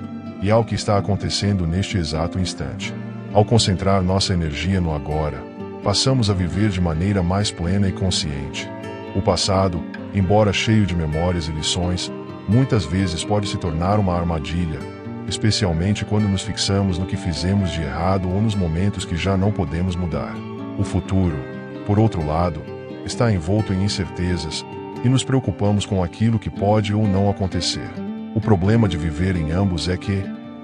e ao que está acontecendo neste exato instante. Ao concentrar nossa energia no agora, passamos a viver de maneira mais plena e consciente. O passado, embora cheio de memórias e lições, muitas vezes pode se tornar uma armadilha, especialmente quando nos fixamos no que fizemos de errado ou nos momentos que já não podemos mudar. O futuro, por outro lado, está envolto em incertezas, e nos preocupamos com aquilo que pode ou não acontecer. O problema de viver em ambos é que,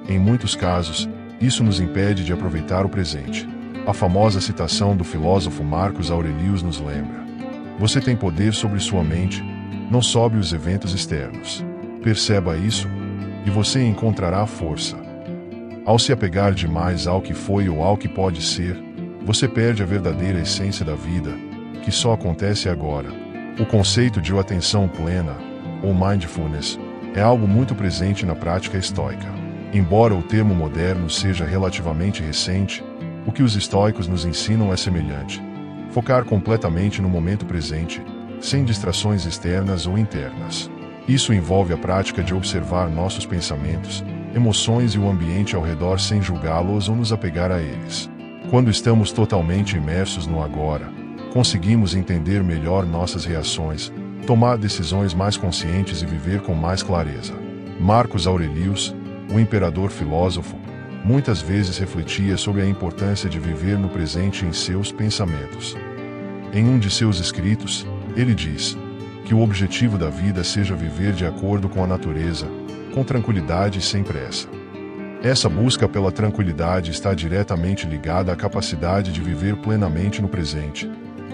em muitos casos, isso nos impede de aproveitar o presente. A famosa citação do filósofo Marcos Aurelius nos lembra: você tem poder sobre sua mente, não sobre os eventos externos. Perceba isso, e você encontrará força. Ao se apegar demais ao que foi ou ao que pode ser, você perde a verdadeira essência da vida, que só acontece agora. O conceito de atenção plena, ou mindfulness, é algo muito presente na prática estoica. Embora o termo moderno seja relativamente recente, o que os estoicos nos ensinam é semelhante: focar completamente no momento presente, sem distrações externas ou internas. Isso envolve a prática de observar nossos pensamentos, emoções e o ambiente ao redor sem julgá-los ou nos apegar a eles. Quando estamos totalmente imersos no agora, conseguimos entender melhor nossas reações, tomar decisões mais conscientes e viver com mais clareza. Marcos Aurelius, o imperador filósofo, muitas vezes refletia sobre a importância de viver no presente em seus pensamentos. Em um de seus escritos, ele diz que o objetivo da vida seja viver de acordo com a natureza, com tranquilidade e sem pressa. Essa busca pela tranquilidade está diretamente ligada à capacidade de viver plenamente no presente.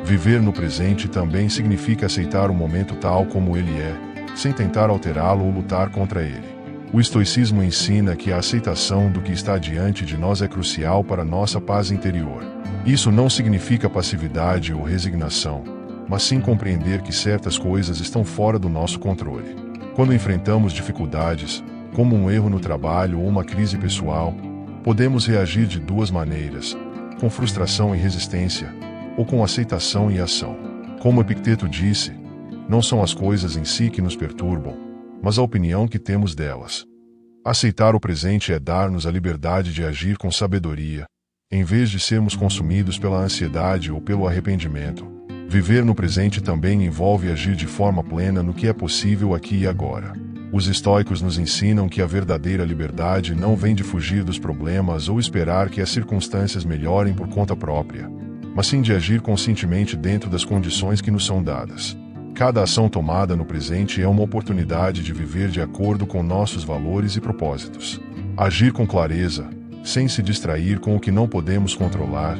Viver no presente também significa aceitar o momento tal como ele é, sem tentar alterá-lo ou lutar contra ele. O estoicismo ensina que a aceitação do que está diante de nós é crucial para nossa paz interior. Isso não significa passividade ou resignação, mas sim compreender que certas coisas estão fora do nosso controle. Quando enfrentamos dificuldades, como um erro no trabalho ou uma crise pessoal, podemos reagir de duas maneiras: com frustração e resistência, ou com aceitação e ação. Como Epicteto disse, não são as coisas em si que nos perturbam, mas a opinião que temos delas. Aceitar o presente é dar-nos a liberdade de agir com sabedoria, em vez de sermos consumidos pela ansiedade ou pelo arrependimento. Viver no presente também envolve agir de forma plena no que é possível aqui e agora. Os estoicos nos ensinam que a verdadeira liberdade não vem de fugir dos problemas ou esperar que as circunstâncias melhorem por conta própria, mas sim de agir conscientemente dentro das condições que nos são dadas. Cada ação tomada no presente é uma oportunidade de viver de acordo com nossos valores e propósitos. Agir com clareza, sem se distrair com o que não podemos controlar,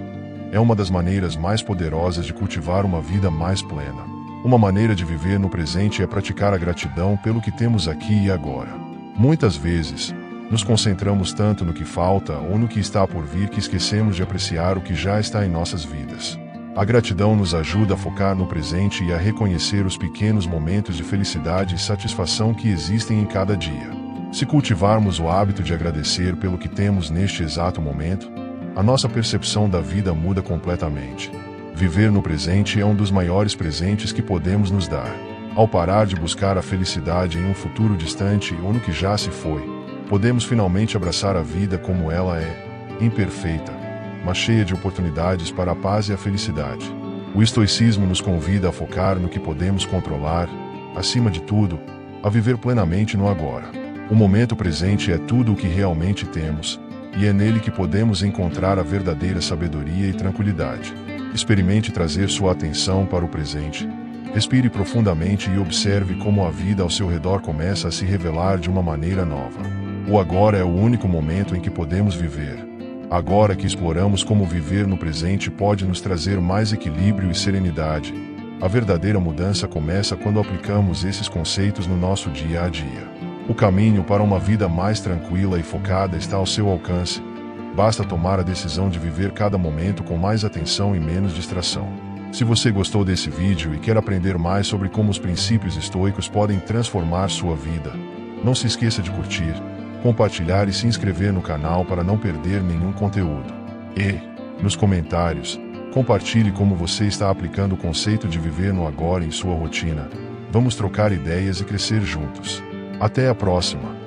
é uma das maneiras mais poderosas de cultivar uma vida mais plena. Uma maneira de viver no presente é praticar a gratidão pelo que temos aqui e agora. Muitas vezes, nos concentramos tanto no que falta ou no que está por vir que esquecemos de apreciar o que já está em nossas vidas. A gratidão nos ajuda a focar no presente e a reconhecer os pequenos momentos de felicidade e satisfação que existem em cada dia. Se cultivarmos o hábito de agradecer pelo que temos neste exato momento, a nossa percepção da vida muda completamente. Viver no presente é um dos maiores presentes que podemos nos dar. Ao parar de buscar a felicidade em um futuro distante ou no que já se foi, podemos finalmente abraçar a vida como ela é, imperfeita, mas cheia de oportunidades para a paz e a felicidade. O estoicismo nos convida a focar no que podemos controlar, acima de tudo, a viver plenamente no agora. O momento presente é tudo o que realmente temos, e é nele que podemos encontrar a verdadeira sabedoria e tranquilidade. Experimente trazer sua atenção para o presente. Respire profundamente e observe como a vida ao seu redor começa a se revelar de uma maneira nova. O agora é o único momento em que podemos viver. Agora que exploramos como viver no presente pode nos trazer mais equilíbrio e serenidade. A verdadeira mudança começa quando aplicamos esses conceitos no nosso dia a dia. O caminho para uma vida mais tranquila e focada está ao seu alcance. Basta tomar a decisão de viver cada momento com mais atenção e menos distração. Se você gostou desse vídeo e quer aprender mais sobre como os princípios estoicos podem transformar sua vida, não se esqueça de curtir, compartilhar e se inscrever no canal para não perder nenhum conteúdo. E, nos comentários, compartilhe como você está aplicando o conceito de viver no agora em sua rotina. Vamos trocar ideias e crescer juntos. Até a próxima!